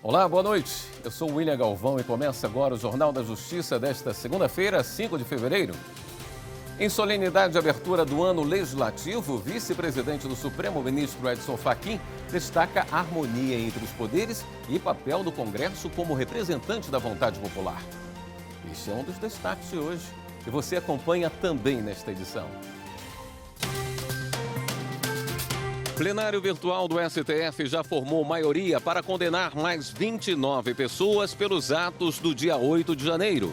Olá, boa noite. Eu sou o William Galvão e começa agora o Jornal da Justiça desta segunda-feira, 5 de fevereiro. Em solenidade de abertura do ano legislativo, o vice-presidente do Supremo, ministro Edson Fachin, destaca a harmonia entre os poderes e papel do Congresso como representante da vontade popular. Este é um dos destaques de hoje e você acompanha também nesta edição. Plenário virtual do STF já formou maioria para condenar mais 29 pessoas pelos atos do dia 8 de janeiro.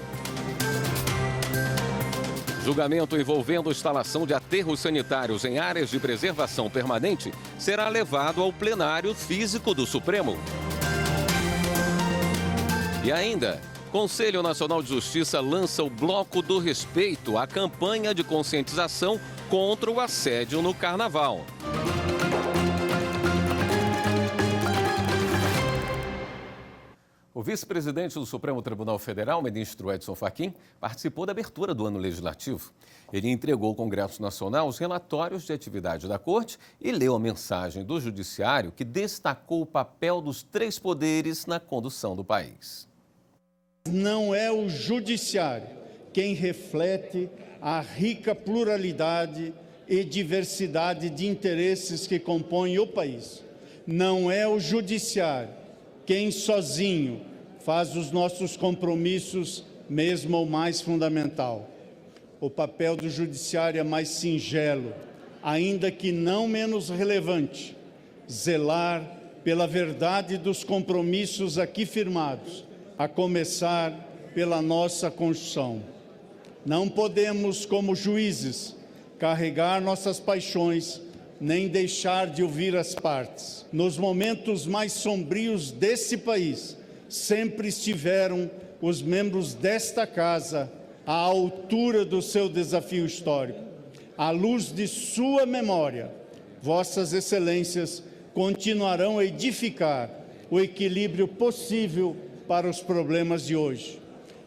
Julgamento envolvendo instalação de aterros sanitários em áreas de preservação permanente será levado ao plenário físico do Supremo. E ainda, Conselho Nacional de Justiça lança o Bloco do Respeito, a campanha de conscientização contra o assédio no Carnaval. O vice-presidente do Supremo Tribunal Federal, ministro Edson Fachin, participou da abertura do ano legislativo. Ele entregou ao Congresso Nacional os relatórios de atividade da Corte e leu a mensagem do Judiciário, que destacou o papel dos três poderes na condução do país. Não é o Judiciário quem reflete a rica pluralidade e diversidade de interesses que compõem o país. Não é o Judiciário quem sozinho faz os nossos compromissos, mesmo o mais fundamental. O papel do Judiciário é mais singelo, ainda que não menos relevante: zelar pela verdade dos compromissos aqui firmados, a começar pela nossa Constituição. Não podemos, como juízes, carregar nossas paixões, nem deixar de ouvir as partes. Nos momentos mais sombrios desse país, sempre estiveram os membros desta Casa à altura do seu desafio histórico. À luz de sua memória, Vossas Excelências continuarão a edificar o equilíbrio possível para os problemas de hoje.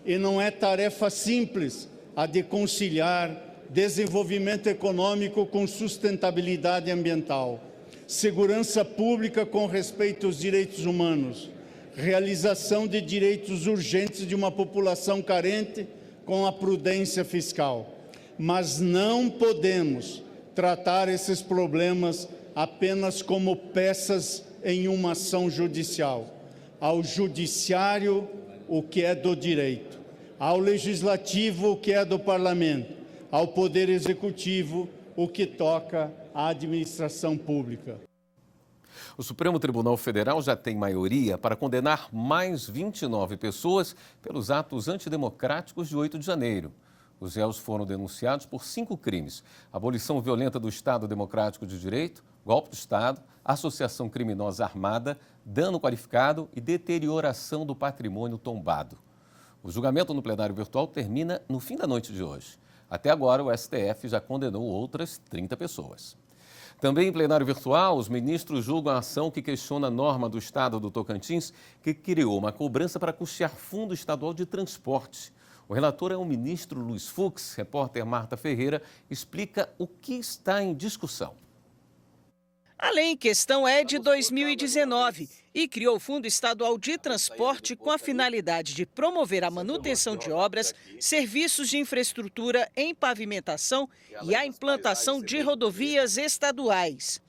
E não é tarefa simples a de conciliar desenvolvimento econômico com sustentabilidade ambiental, segurança pública com respeito aos direitos humanos, realização de direitos urgentes de uma população carente com a prudência fiscal. Mas não podemos tratar esses problemas apenas como peças em uma ação judicial. Ao Judiciário, o que é do direito; ao Legislativo, o que é do Parlamento; ao Poder Executivo, o que toca à administração pública. O Supremo Tribunal Federal já tem maioria para condenar mais 29 pessoas pelos atos antidemocráticos de 8 de janeiro. Os réus foram denunciados por 5 crimes: abolição violenta do Estado Democrático de Direito, golpe de Estado, associação criminosa armada, dano qualificado e deterioração do patrimônio tombado. O julgamento no plenário virtual termina no fim da noite de hoje. Até agora, o STF já condenou outras 30 pessoas. Também em plenário virtual, os ministros julgam a ação que questiona a norma do Estado do Tocantins, que criou uma cobrança para custear fundo estadual de transporte. O relator é o ministro Luiz Fux. Repórter Marta Ferreira explica o que está em discussão. A lei em questão é de 2019 e criou o Fundo Estadual de Transporte com a finalidade de promover a manutenção de obras, serviços de infraestrutura em pavimentação e a implantação de rodovias estaduais.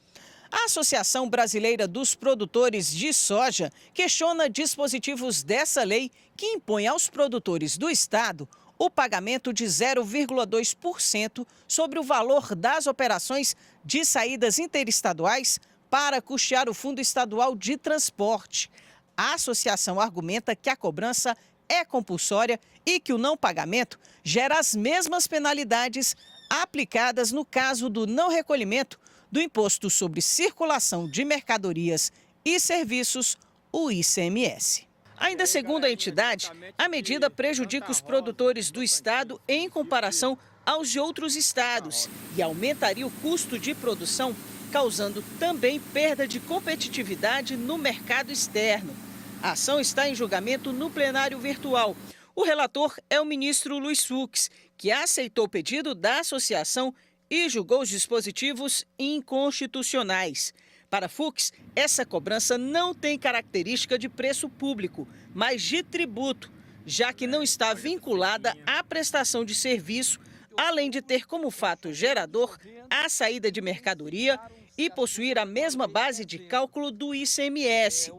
A Associação Brasileira dos Produtores de Soja questiona dispositivos dessa lei que impõe aos produtores do estado o pagamento de 0,2% sobre o valor das operações de saídas interestaduais para custear o Fundo Estadual de Transporte. A associação argumenta que a cobrança é compulsória e que o não pagamento gera as mesmas penalidades aplicadas no caso do não recolhimento do Imposto sobre Circulação de Mercadorias e Serviços, o ICMS. Ainda segundo a entidade, a medida prejudica os produtores do estado em comparação aos de outros estados e aumentaria o custo de produção, causando também perda de competitividade no mercado externo. A ação está em julgamento no plenário virtual. O relator é o ministro Luiz Fux, que aceitou o pedido da associação e julgou os dispositivos inconstitucionais. Para Fux, essa cobrança não tem característica de preço público, mas de tributo, já que não está vinculada à prestação de serviço, além de ter como fato gerador a saída de mercadoria e possuir a mesma base de cálculo do ICMS.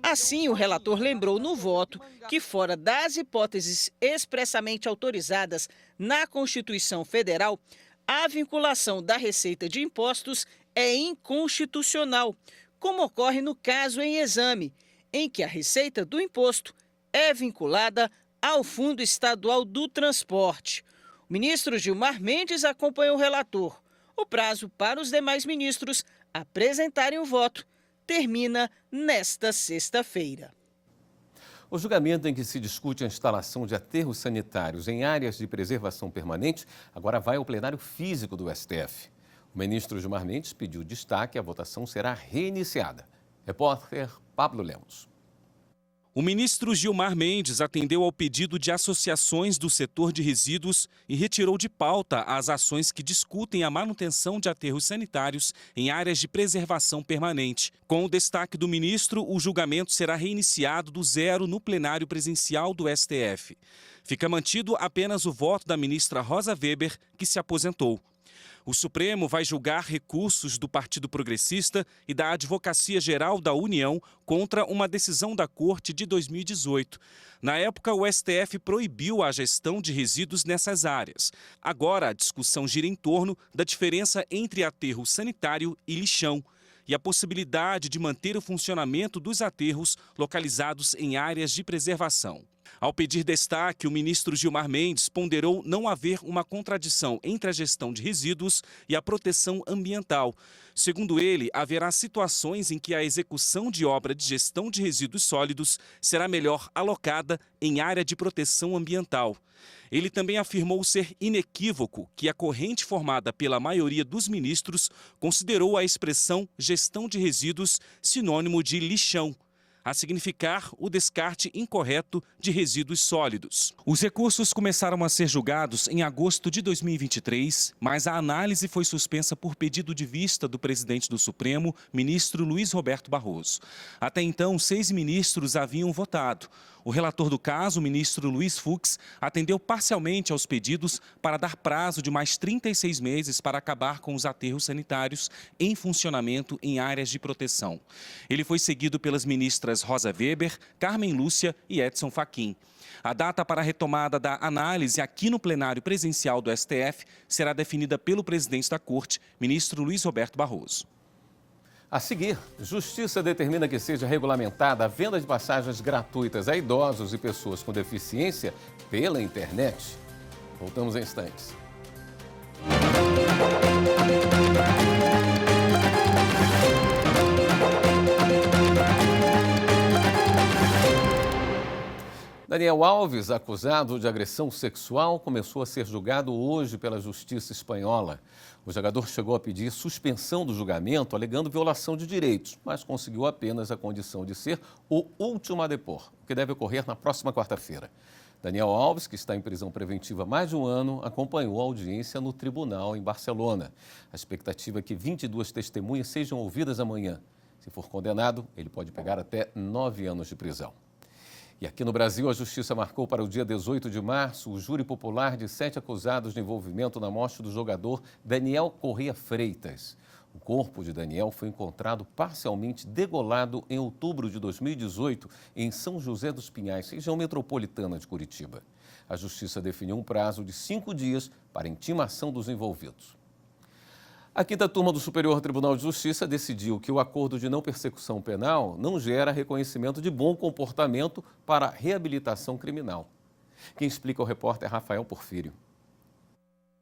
Assim, o relator lembrou no voto que, fora das hipóteses expressamente autorizadas na Constituição Federal, a vinculação da receita de impostos é inconstitucional, como ocorre no caso em exame, em que a receita do imposto é vinculada ao Fundo Estadual do Transporte. O ministro Gilmar Mendes acompanhou o relator. O prazo para os demais ministros apresentarem o voto termina nesta sexta-feira. O julgamento em que se discute a instalação de aterros sanitários em áreas de preservação permanente agora vai ao plenário físico do STF. O ministro Gilmar Mendes pediu destaque e a votação será reiniciada. Repórter Pablo Lemos. O ministro Gilmar Mendes atendeu ao pedido de associações do setor de resíduos e retirou de pauta as ações que discutem a manutenção de aterros sanitários em áreas de preservação permanente. Com o destaque do ministro, o julgamento será reiniciado do zero no plenário presencial do STF. Fica mantido apenas o voto da ministra Rosa Weber, que se aposentou. O Supremo vai julgar recursos do Partido Progressista e da Advocacia Geral da União contra uma decisão da Corte de 2018. Na época, o STF proibiu a gestão de resíduos nessas áreas. Agora, a discussão gira em torno da diferença entre aterro sanitário e lixão e a possibilidade de manter o funcionamento dos aterros localizados em áreas de preservação. Ao pedir destaque, o ministro Gilmar Mendes ponderou não haver uma contradição entre a gestão de resíduos e a proteção ambiental. Segundo ele, haverá situações em que a execução de obra de gestão de resíduos sólidos será melhor alocada em área de proteção ambiental. Ele também afirmou ser inequívoco que a corrente formada pela maioria dos ministros considerou a expressão gestão de resíduos sinônimo de lixão, a significar o descarte incorreto de resíduos sólidos. Os recursos começaram a ser julgados em agosto de 2023, mas a análise foi suspensa por pedido de vista do presidente do Supremo, ministro Luiz Roberto Barroso. Até então, 6 ministros haviam votado. O relator do caso, o ministro Luiz Fux, atendeu parcialmente aos pedidos para dar prazo de mais 36 meses para acabar com os aterros sanitários em funcionamento em áreas de proteção. Ele foi seguido pelas ministras Rosa Weber, Carmen Lúcia e Edson Fachin. A data para a retomada da análise aqui no plenário presencial do STF será definida pelo presidente da Corte, ministro Luiz Roberto Barroso. A seguir, Justiça determina que seja regulamentada a venda de passagens gratuitas a idosos e pessoas com deficiência pela internet. Voltamos em instantes. Daniel Alves, acusado de agressão sexual, começou a ser julgado hoje pela Justiça espanhola. O jogador chegou a pedir suspensão do julgamento, alegando violação de direitos, mas conseguiu apenas a condição de ser o último a depor, o que deve ocorrer na próxima quarta-feira. Daniel Alves, que está em prisão preventiva há mais de um ano, acompanhou a audiência no tribunal em Barcelona. A expectativa é que 22 testemunhas sejam ouvidas amanhã. Se for condenado, ele pode pegar até 9 anos de prisão. E aqui no Brasil, a Justiça marcou para o dia 18 de março o júri popular de 7 acusados de envolvimento na morte do jogador Daniel Correia Freitas. O corpo de Daniel foi encontrado parcialmente degolado em outubro de 2018 em São José dos Pinhais, região metropolitana de Curitiba. A Justiça definiu um prazo de 5 dias para intimação dos envolvidos. A 5ª Turma do Superior Tribunal de Justiça decidiu que o acordo de não persecução penal não gera reconhecimento de bom comportamento para reabilitação criminal. Quem explica é o repórter Rafael Porfírio.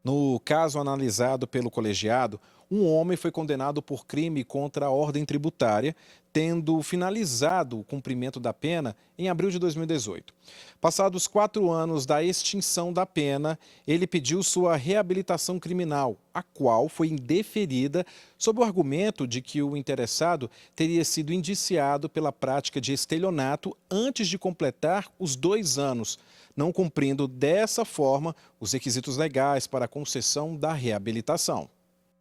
No caso analisado pelo colegiado, um homem foi condenado por crime contra a ordem tributária, tendo finalizado o cumprimento da pena em abril de 2018. Passados 4 anos da extinção da pena, ele pediu sua reabilitação criminal, a qual foi indeferida sob o argumento de que o interessado teria sido indiciado pela prática de estelionato antes de completar os 2 anos, não cumprindo dessa forma os requisitos legais para a concessão da reabilitação.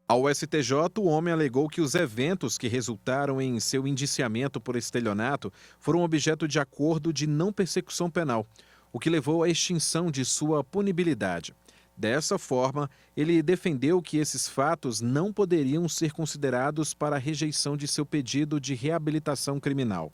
Ao STJ, o homem alegou que os eventos que resultaram em seu indiciamento por estelionato foram objeto de acordo de não persecução penal, o que levou à extinção de sua punibilidade. Dessa forma, ele defendeu que esses fatos não poderiam ser considerados para a rejeição de seu pedido de reabilitação criminal.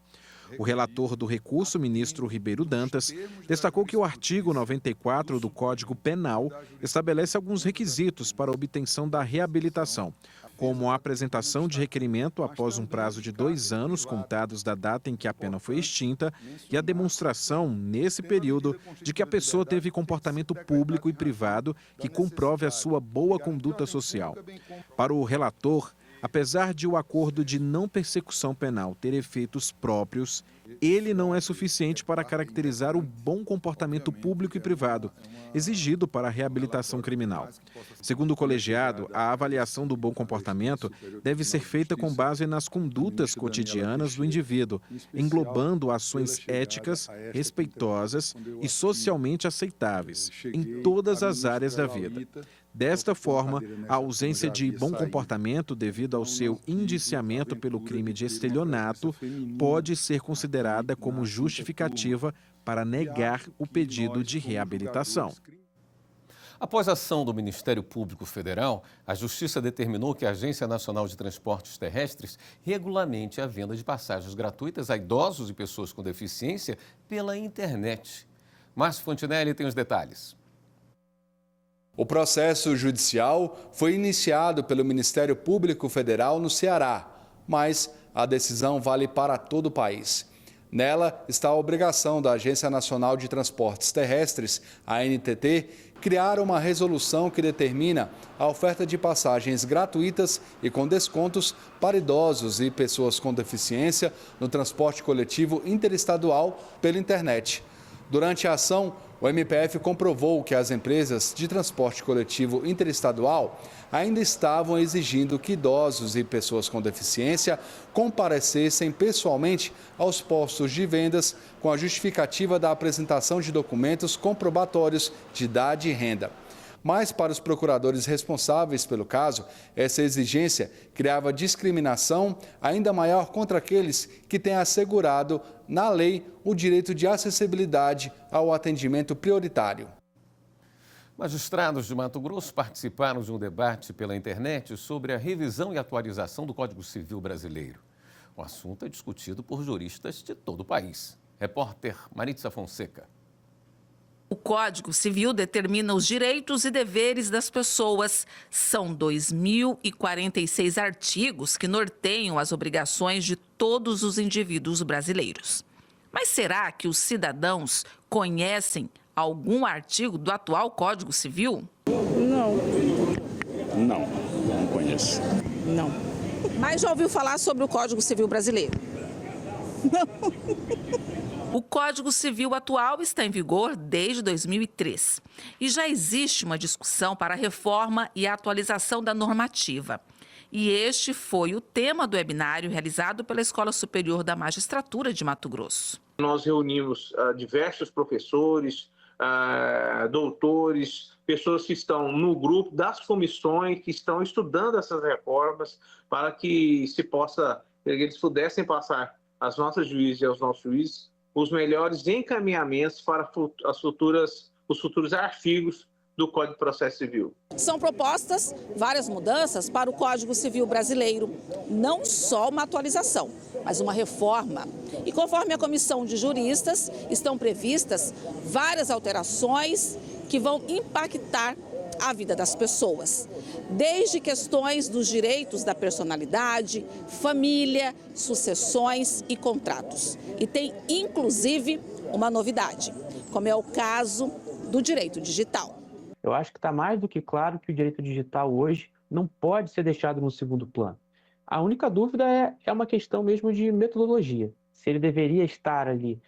O relator do recurso, ministro Ribeiro Dantas, destacou que o artigo 94 do Código Penal estabelece alguns requisitos para a obtenção da reabilitação, como a apresentação de requerimento após um prazo de 2 anos contados da data em que a pena foi extinta e a demonstração, nesse período, de que a pessoa teve comportamento público e privado que comprove a sua boa conduta social. Para o relator, apesar de o acordo de não persecução penal ter efeitos próprios, ele não é suficiente para caracterizar o bom comportamento público e privado, exigido para a reabilitação criminal. Segundo o colegiado, a avaliação do bom comportamento deve ser feita com base nas condutas cotidianas do indivíduo, englobando ações éticas, respeitosas e socialmente aceitáveis, em todas as áreas da vida. Desta forma, a ausência de bom comportamento devido ao seu indiciamento pelo crime de estelionato pode ser considerada como justificativa para negar o pedido de reabilitação. Após a ação do Ministério Público Federal, a Justiça determinou que a Agência Nacional de Transportes Terrestres regulamente a venda de passagens gratuitas a idosos e pessoas com deficiência pela internet. Márcio Fontinelli tem os detalhes. O processo judicial foi iniciado pelo Ministério Público Federal no Ceará, mas a decisão vale para todo o país. Nela está a obrigação da Agência Nacional de Transportes Terrestres, a ANTT, criar uma resolução que determina a oferta de passagens gratuitas e com descontos para idosos e pessoas com deficiência no transporte coletivo interestadual pela internet. Durante a ação, o MPF comprovou que as empresas de transporte coletivo interestadual ainda estavam exigindo que idosos e pessoas com deficiência comparecessem pessoalmente aos postos de vendas com a justificativa da apresentação de documentos comprobatórios de idade e renda. Mas, para os procuradores responsáveis pelo caso, essa exigência criava discriminação ainda maior contra aqueles que têm assegurado, na lei, o direito de acessibilidade ao atendimento prioritário. Magistrados de Mato Grosso participaram de um debate pela internet sobre a revisão e atualização do Código Civil brasileiro. O assunto é discutido por juristas de todo o país. Repórter Maritza Fonseca. O Código Civil determina os direitos e deveres das pessoas. São 2.046 artigos que norteiam as obrigações de todos os indivíduos brasileiros. Mas será que os cidadãos conhecem algum artigo do atual Código Civil? Não conheço. Não. Mas já ouviu falar sobre o Código Civil brasileiro? O Código Civil atual está em vigor desde 2003 e já existe uma discussão para a reforma e a atualização da normativa. E este foi o tema do webinário realizado pela Escola Superior da Magistratura de Mato Grosso. Nós reunimos diversos professores, doutores, pessoas que estão no grupo das comissões que estão estudando essas reformas para que eles pudessem passar às nossas juízes e aos nossos juízes os melhores encaminhamentos para os futuros artigos do Código de Processo Civil. São propostas várias mudanças para o Código Civil brasileiro, não só uma atualização, mas uma reforma. E conforme a comissão de juristas, estão previstas várias alterações que vão impactar a vida das pessoas, desde questões dos direitos da personalidade, família, sucessões e contratos. E tem, inclusive, uma novidade, como é o caso do direito digital. Eu acho que está mais do que claro que o direito digital hoje não pode ser deixado no segundo plano. A única dúvida é uma questão mesmo de metodologia. Se ele deveria estar ali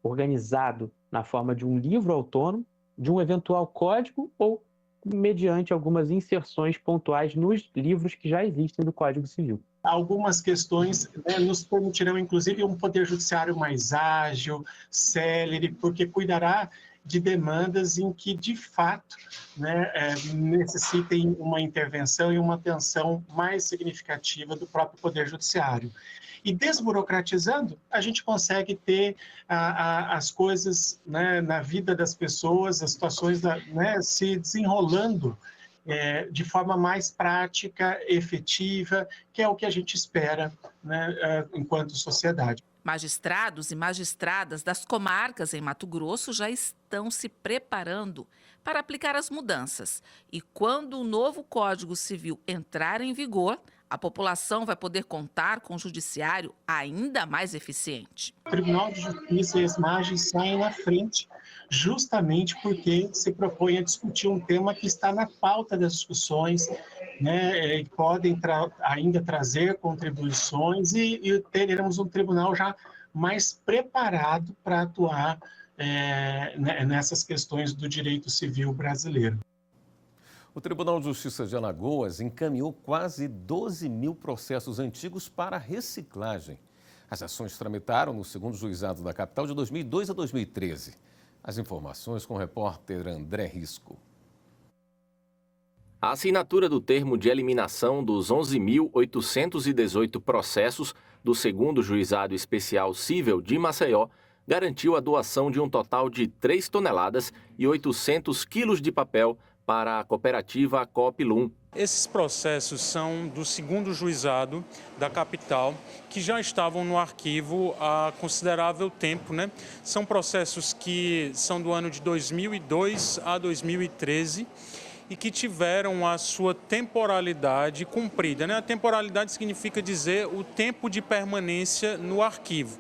organizado na forma de um livro autônomo, de um eventual código ou mediante algumas inserções pontuais nos livros que já existem do Código Civil. Algumas questões nos permitirão, inclusive, um poder judiciário mais ágil, célere, porque cuidará de demandas em que, de fato, né, necessitem uma intervenção e uma atenção mais significativa do próprio Poder Judiciário. E desburocratizando, a gente consegue ter as coisas, né, na vida das pessoas, as situações, né, se desenrolando de forma mais prática, efetiva, que é o que a gente espera, né, enquanto sociedade. Magistrados e magistradas das comarcas em Mato Grosso já estão se preparando para aplicar as mudanças. E quando o novo Código Civil entrar em vigor, a população vai poder contar com um judiciário ainda mais eficiente. O Tribunal de Justiça e as ESMAG saem na frente justamente porque se propõe a discutir um tema que está na pauta das discussões, né, e podem ainda trazer contribuições e teremos um tribunal já mais preparado para atuar nessas questões do direito civil brasileiro. O Tribunal de Justiça de Alagoas encaminhou quase 12 mil processos antigos para reciclagem. As ações tramitaram no segundo juizado da capital de 2002 a 2013. As informações com o repórter André Risco. A assinatura do termo de eliminação dos 11.818 processos do segundo Juizado Especial Cível de Maceió garantiu a doação de um total de 3 toneladas e 800 quilos de papel para a cooperativa Copilum. Esses processos são do segundo juizado da capital, que já estavam no arquivo há considerável tempo, né? São processos que são do ano de 2002 a 2013 e que tiveram a sua temporalidade cumprida, né? A temporalidade significa dizer o tempo de permanência no arquivo.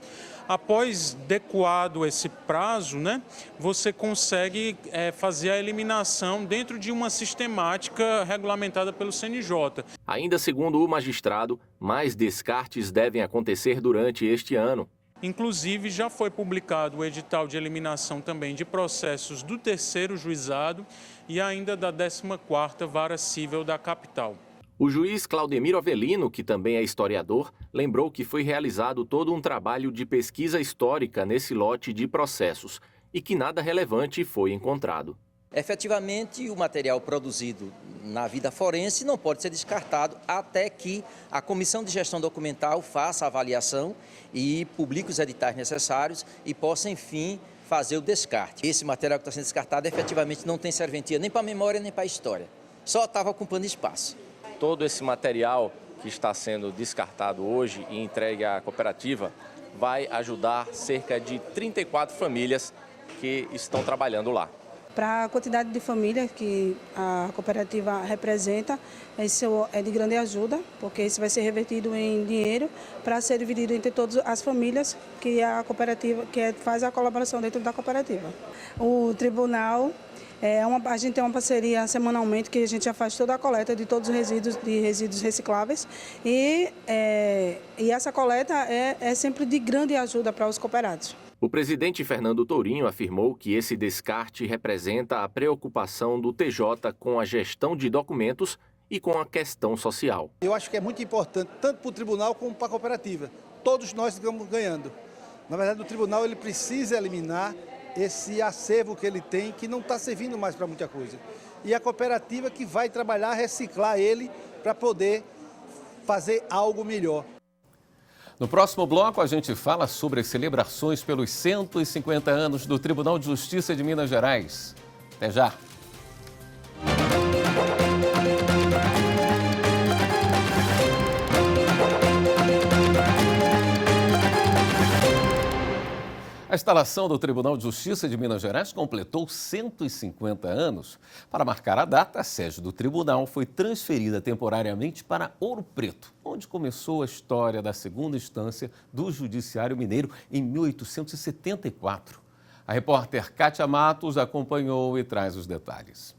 Após adequado esse prazo, né, você consegue fazer a eliminação dentro de uma sistemática regulamentada pelo CNJ. Ainda segundo o magistrado, mais descartes devem acontecer durante este ano. Inclusive, já foi publicado o edital de eliminação também de processos do terceiro juizado e ainda da 14ª Vara Cível da capital. O juiz Claudemiro Avelino, que também é historiador, lembrou que foi realizado todo um trabalho de pesquisa histórica nesse lote de processos e que nada relevante foi encontrado. Efetivamente, o material produzido na vida forense não pode ser descartado até que a Comissão de Gestão Documental faça a avaliação e publique os editais necessários e possa, enfim, fazer o descarte. Esse material que está sendo descartado, efetivamente, não tem serventia nem para a memória nem para a história. Só estava ocupando espaço. Todo esse material que está sendo descartado hoje e entregue à cooperativa vai ajudar cerca de 34 famílias que estão trabalhando lá. Para a quantidade de famílias que a cooperativa representa, isso é de grande ajuda, porque isso vai ser revertido em dinheiro para ser dividido entre todas as famílias que a cooperativa faz a colaboração dentro da cooperativa. O tribunal a gente tem uma parceria semanalmente que a gente já faz toda a coleta de todos os resíduos recicláveis e essa coleta é sempre de grande ajuda para os cooperados. O presidente Fernando Tourinho afirmou que esse descarte representa a preocupação do TJ com a gestão de documentos e com a questão social. Eu acho que é muito importante, tanto para o tribunal como para a cooperativa. Todos nós estamos ganhando. Na verdade, o tribunal ele precisa eliminar esse acervo que ele tem, que não está servindo mais para muita coisa. E a cooperativa que vai trabalhar, reciclar ele para poder fazer algo melhor. No próximo bloco, a gente fala sobre as celebrações pelos 150 anos do Tribunal de Justiça de Minas Gerais. Até já! A instalação do Tribunal de Justiça de Minas Gerais completou 150 anos. Para marcar a data, a sede do tribunal foi transferida temporariamente para Ouro Preto, onde começou a história da segunda instância do Judiciário Mineiro em 1874. A repórter Kátia Matos acompanhou e traz os detalhes.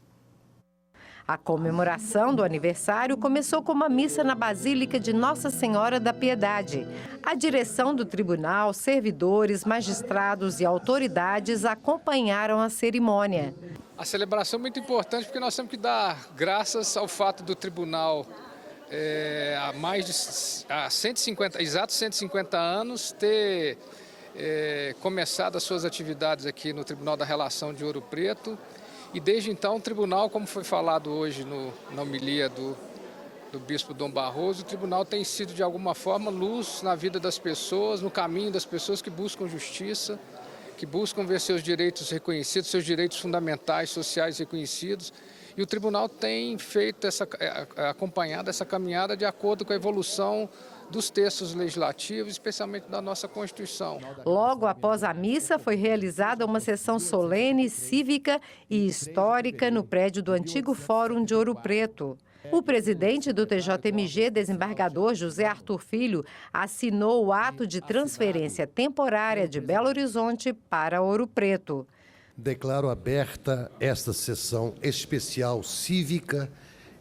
A comemoração do aniversário começou com uma missa na Basílica de Nossa Senhora da Piedade. A direção do tribunal, servidores, magistrados e autoridades acompanharam a cerimônia. A celebração é muito importante porque nós temos que dar graças ao fato do tribunal, há exatos 150 anos, ter começado as suas atividades aqui no Tribunal da Relação de Ouro Preto. E desde então o tribunal, como foi falado hoje na homilia do bispo Dom Barroso, o tribunal tem sido de alguma forma luz na vida das pessoas, no caminho das pessoas que buscam justiça, que buscam ver seus direitos reconhecidos, seus direitos fundamentais, sociais reconhecidos. E o tribunal tem feito acompanhado essa caminhada de acordo com a evolução dos textos legislativos, especialmente da nossa Constituição. Logo após a missa, foi realizada uma sessão solene, cívica e histórica no prédio do antigo Fórum de Ouro Preto. O presidente do TJMG, desembargador José Arthur Filho, assinou o ato de transferência temporária de Belo Horizonte para Ouro Preto. Declaro aberta esta sessão especial cívica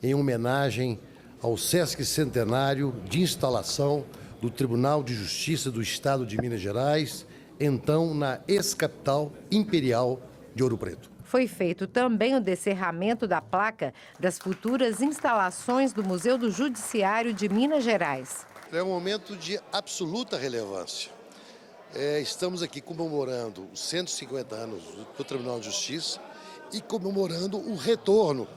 em homenagem ao sesquicentenário de instalação do Tribunal de Justiça do Estado de Minas Gerais, então na ex-capital imperial de Ouro Preto. Foi feito também o descerramento da placa das futuras instalações do Museu do Judiciário de Minas Gerais. É um momento de absoluta relevância. Estamos aqui comemorando os 150 anos do Tribunal de Justiça e comemorando o retorno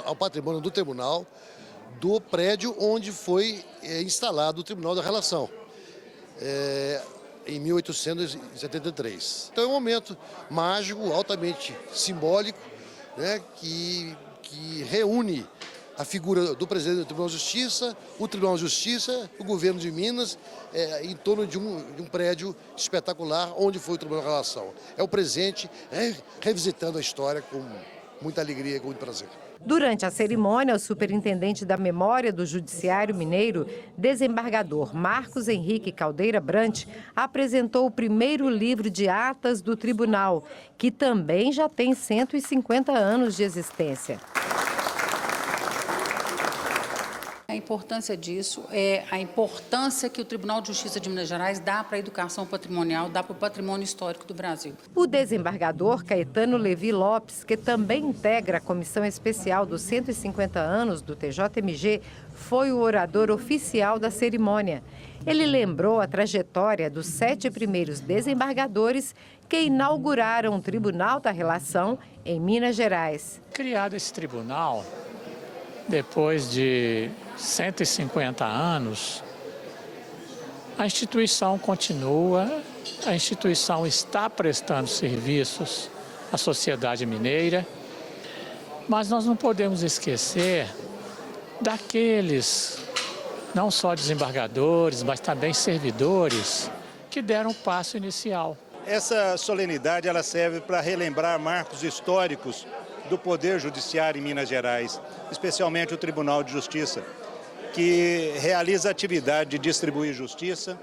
ao patrimônio do Tribunal do prédio onde foi instalado o Tribunal da Relação, em 1873. Então é um momento mágico, altamente simbólico, né, que reúne a figura do presidente do Tribunal de Justiça, o Tribunal de Justiça, o governo de Minas, em torno de um prédio espetacular onde foi o Tribunal da Relação. É o presente, revisitando a história com muita alegria e com muito prazer. Durante a cerimônia, o superintendente da Memória do Judiciário Mineiro, desembargador Marcos Henrique Caldeira Brant, apresentou o primeiro livro de atas do tribunal, que também já tem 150 anos de existência. A importância disso é a importância que o Tribunal de Justiça de Minas Gerais dá para a educação patrimonial, dá para o patrimônio histórico do Brasil. O desembargador Caetano Levi Lopes, que também integra a comissão especial dos 150 anos do TJMG, foi o orador oficial da cerimônia. Ele lembrou a trajetória dos 7 primeiros desembargadores que inauguraram o Tribunal da Relação em Minas Gerais. Criado esse tribunal, depois de 150 anos, a instituição continua, a instituição está prestando serviços à sociedade mineira, mas nós não podemos esquecer daqueles, não só desembargadores, mas também servidores, que deram o passo inicial. Essa solenidade ela serve para relembrar marcos históricos do Poder Judiciário em Minas Gerais, especialmente o Tribunal de Justiça, que realiza a atividade de distribuir justiça,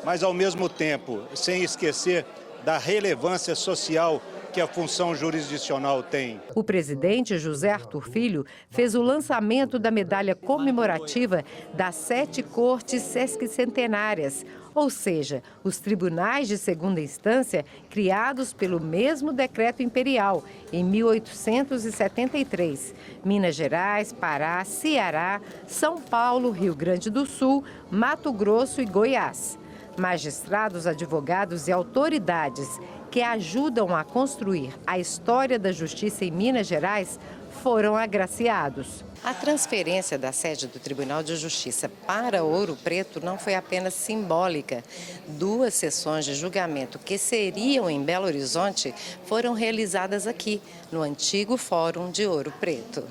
mas ao mesmo tempo, sem esquecer da relevância social que a função jurisdicional tem. O presidente José Arthur Filho fez o lançamento da medalha comemorativa das 7 cortes sesquicentenárias, ou seja, os tribunais de segunda instância criados pelo mesmo decreto imperial, em 1873. Minas Gerais, Pará, Ceará, São Paulo, Rio Grande do Sul, Mato Grosso e Goiás. Magistrados, advogados e autoridades que ajudam a construir a história da justiça em Minas Gerais foram agraciados. A transferência da sede do Tribunal de Justiça para Ouro Preto não foi apenas simbólica. 2 sessões de julgamento que seriam em Belo Horizonte foram realizadas aqui, no antigo Fórum de Ouro Preto.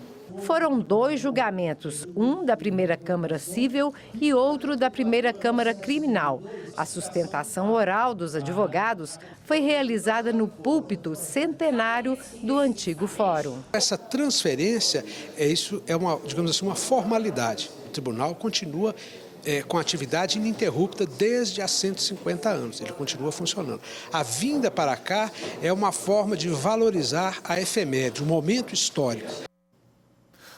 Foram 2 julgamentos, um da primeira Câmara Civil e outro da primeira Câmara Criminal. A sustentação oral dos advogados foi realizada no púlpito centenário do antigo fórum. Essa transferência é uma, digamos assim, uma formalidade. O tribunal continua com atividade ininterrupta desde há 150 anos. Ele continua funcionando. A vinda para cá é uma forma de valorizar a efeméride, um momento histórico.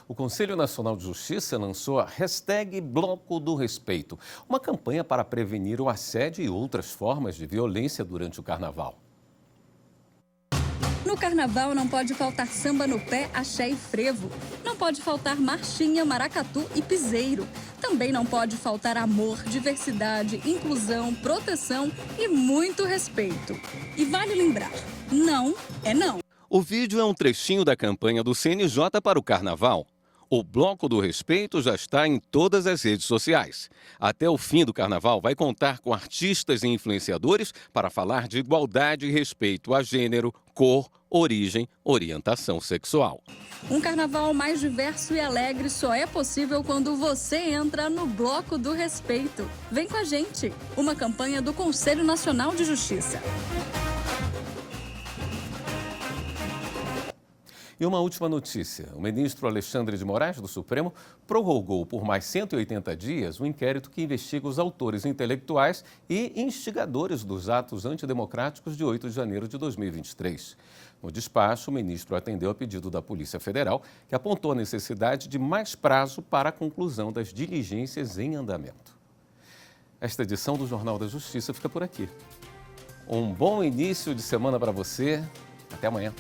O Conselho Nacional de Justiça lançou a hashtag Bloco do Respeito, uma campanha para prevenir o assédio e outras formas de violência durante o Carnaval. No carnaval não pode faltar samba no pé, axé e frevo. Não pode faltar marchinha, maracatu e piseiro. Também não pode faltar amor, diversidade, inclusão, proteção e muito respeito. E vale lembrar, não é não. O vídeo é um trechinho da campanha do CNJ para o Carnaval. O Bloco do Respeito já está em todas as redes sociais. Até o fim do Carnaval vai contar com artistas e influenciadores para falar de igualdade e respeito a gênero, cor, origem, orientação sexual. Um carnaval mais diverso e alegre só é possível quando você entra no Bloco do Respeito. Vem com a gente! Uma campanha do Conselho Nacional de Justiça. E uma última notícia. O ministro Alexandre de Moraes, do Supremo, prorrogou por mais 180 dias o inquérito que investiga os autores intelectuais e instigadores dos atos antidemocráticos de 8 de janeiro de 2023. No despacho, o ministro atendeu a pedido da Polícia Federal, que apontou a necessidade de mais prazo para a conclusão das diligências em andamento. Esta edição do Jornal da Justiça fica por aqui. Um bom início de semana para você. Até amanhã.